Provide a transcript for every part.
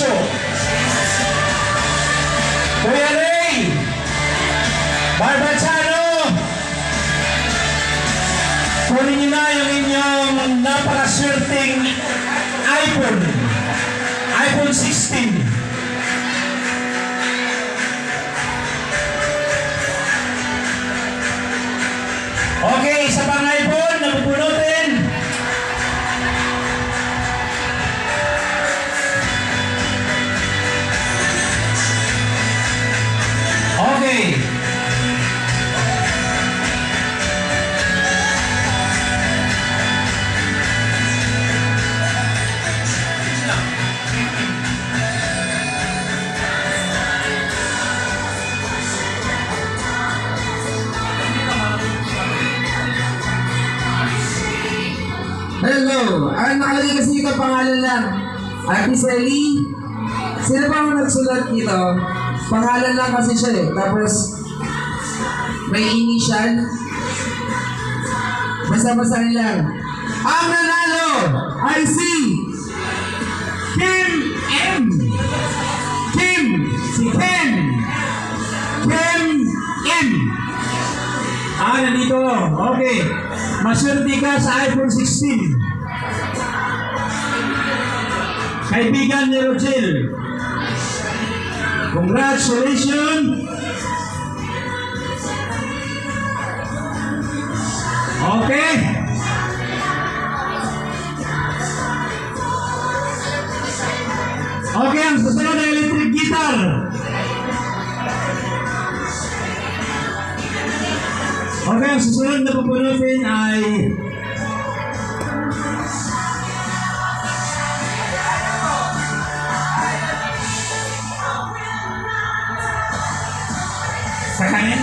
Alonso. Kuya Ray Barbachano, kunin niyo na yung inyong napakaswerteng iPhone 16. Okay, isa pang iPhone na pupunutin. Okay. Hello! Ang nakalagay kasi dito pangalan lang. Ate Sally. Sino ba ang nagsulat dito? Pangalan lang kasi siya eh. Tapos, may initial. Basta-basahin lang. Ang nanalo ay si Kim M. Si Ken. Kim M. Nandito. Okay. Maswerte ka sa iPhone 16. Kaibigan ni Rogel. Congratulations. Okay. Okay, ang susunod na electric guitar. Okay, ang susunod na pupunutin ay sa kanin.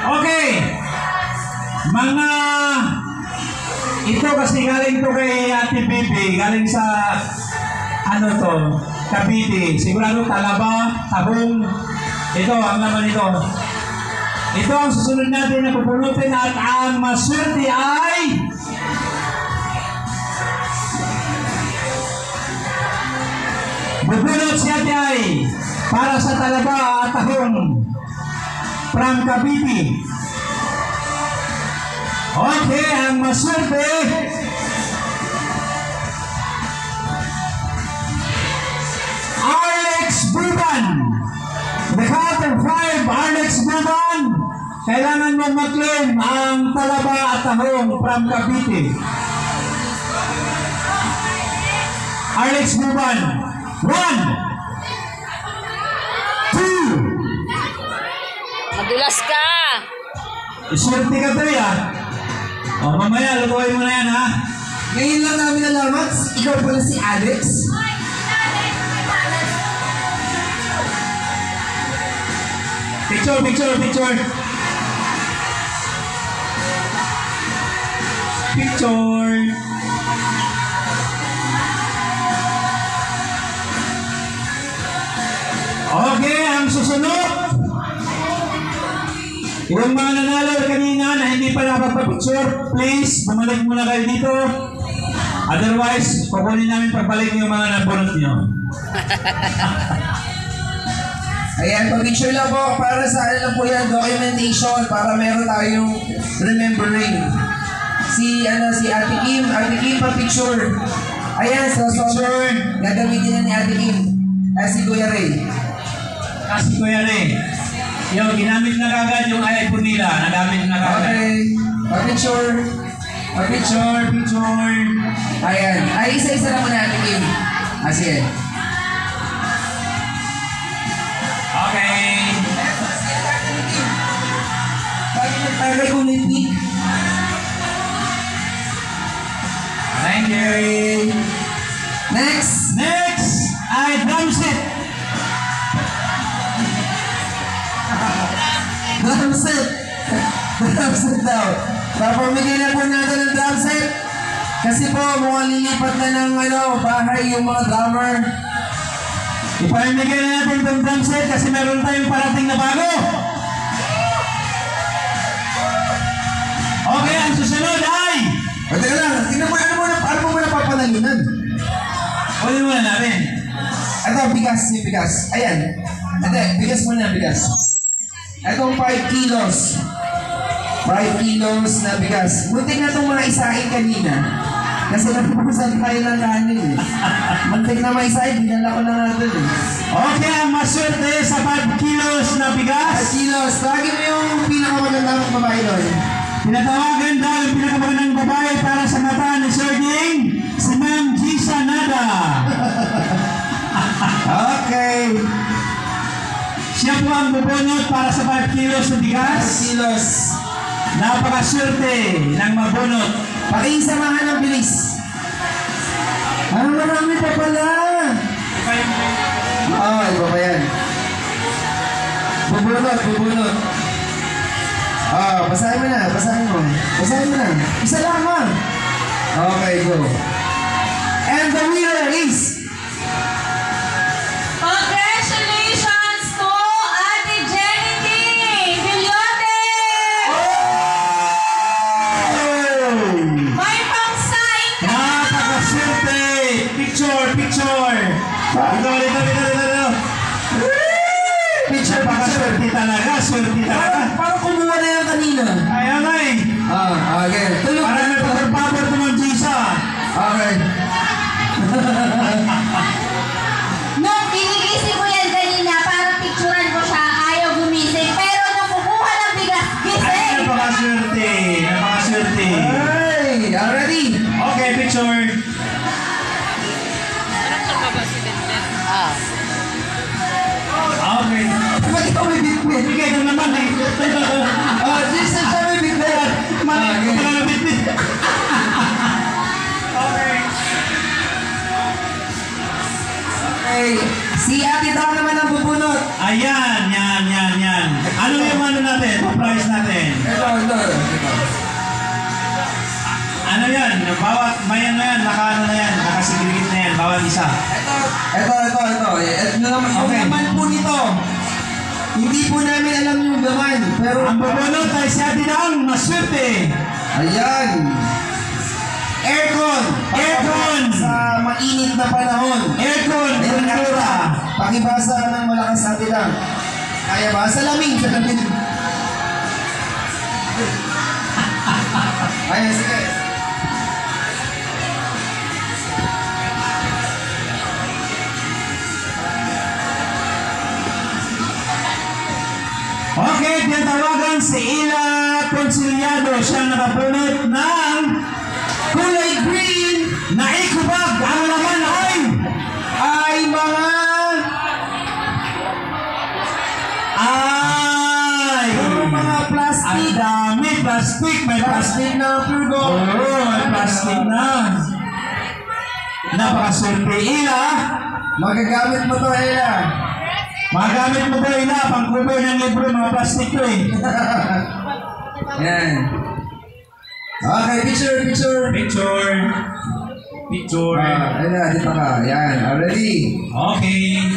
Okay. Mga ito kasi galing to kay Ate Bibi, galing sa ano to, Cavite. Sigurado talaba, tabong. Ito ang naman ito. Ito ang susunod natin na pupunutin at ang maswerte ay bubunot si Ate ay para sa talaba at tahong from Cavite. Okay, ang maswerte Alex Buban. The count of 5, Alex Buban. Kailangan mo mag-claim ang talaba at tahong from Cavite. Alex Buban. 1, 2. Madulas ka. Isurti ka to ya. O mamaya, lutuin mo na yan ha. Ngayon lang namin nalaman, ikaw pala si Alex. Picture. Okay, ang susunod. Yung mga nanalo kanina na hindi pa nakapapicture, please, bumalik muna kayo dito. Otherwise, kukunin namin pagbalik yung mga nabunot nyo. Ayan, pag-picture lang po para sa ano lang po yan, documentation para meron tayong remembering. Si Ate Kim, pag-picture. Ayan, so gagamitin na ni Ate Kim. Si Kuya Ray. Kasi Kuya Ray, yung ginamit na kagad yung iPhone nila, nagamit na kagad. Okay, pag-picture. Ayan, ay isa-isa lang muna Ate Kim. Sige. Okay. Pag-picture ko ni Thank you. Next ay drum set. Drum set daw. Papamigay na po natin ng drum set. Kasi po, mukhang lilipat na ng bahay yung mga drummer. Ipamigay na natin itong drum set kasi meron tayong parating na bago. Okay, ang susunod ay... Teka lang, tingnan mo, ano mo napapanalunan? Ulit muna natin. bigas, yung bigas. Ayan. Hindi, bigas muna, bigas. Itong 5 kilos. 5 kilos na bigas. Muntik na itong mga isain kanina. Kasi napupusan tayo ng kanin eh. Muntik na may isain, dinala ko na nga dun eh. Okay, ang maswerte sa 5 kilos na 5 bigas. kilos. Lagi mo yung pinakamagandang babae doon. Tinatawagan daw yung pinakamagandang babae para sa mata ni Sir Ding, si Ma'am Gisa Nada. Okay. Siya po ang bubunot para sa 5 kilos na 5 bigas. kilos. Napakaswerte ng mabunot. Pakisamahan ng bilis. Marami pa pala. Iba pa yan. Bubunot. Basahin mo na. Isa lang ha. Okay, go. And the winner is... Congratulations to Ate Jenny Ting Villote! May pang-sign ka! Napakaswerte! Picture! Dito. Picture. Napakaswerte talaga. Parang kumuha na yan kanina. Ayan na eh. Okay. Tulog Parang may pagpapapar to ng Gisa. Okay. Nung ginigising ko yan kanina para picturean ko siya, ayaw gumising. Pero nung kukuha ng bigas, Ay, gising! napakaswerte. Hey, ready? Okay, picture. Okay. Ba't ikaw may bitbit? Bigay ko naman eh. Jason, siya may bitbit. Mali ko Okay. pala na bitbit. Okay. Okay. Si Ate Daw naman ang bubunot. Ayan, yan. Ano yung ano natin? Price natin? Ito. Ano yan? Bawat, may ano yan, naka-ano na yan, nakasigilgit na yan, bawat isa. Ito. Yung Okay. laman po nito. Hindi po namin alam yung laman. Pero... Ang bubunot ay si Ate Dang, maswerte. Ayan. Aircon. Sa mainit na panahon. Aircon, Ayan, temperatura. Pakibasa ng malakas Ate lang. Kaya ba? Salamin. Ayan, sige. Okay, tinatawagan si Ila Conciliado. Siya nakapulot ng Kulay green na ikubag. Ang laman ay mga... mga ang plastic. dami, plastic. May plastic. Plastic na purgo. May plastic na. Napakaswerte, Ila. Magagamit mo to, Ella. Magamit mo ba Ila? Pang-cover ng libro, mga plastic ko eh. Yan. Okay, picture. Picture. Ayan, dito ka. Yan, ready? Okay.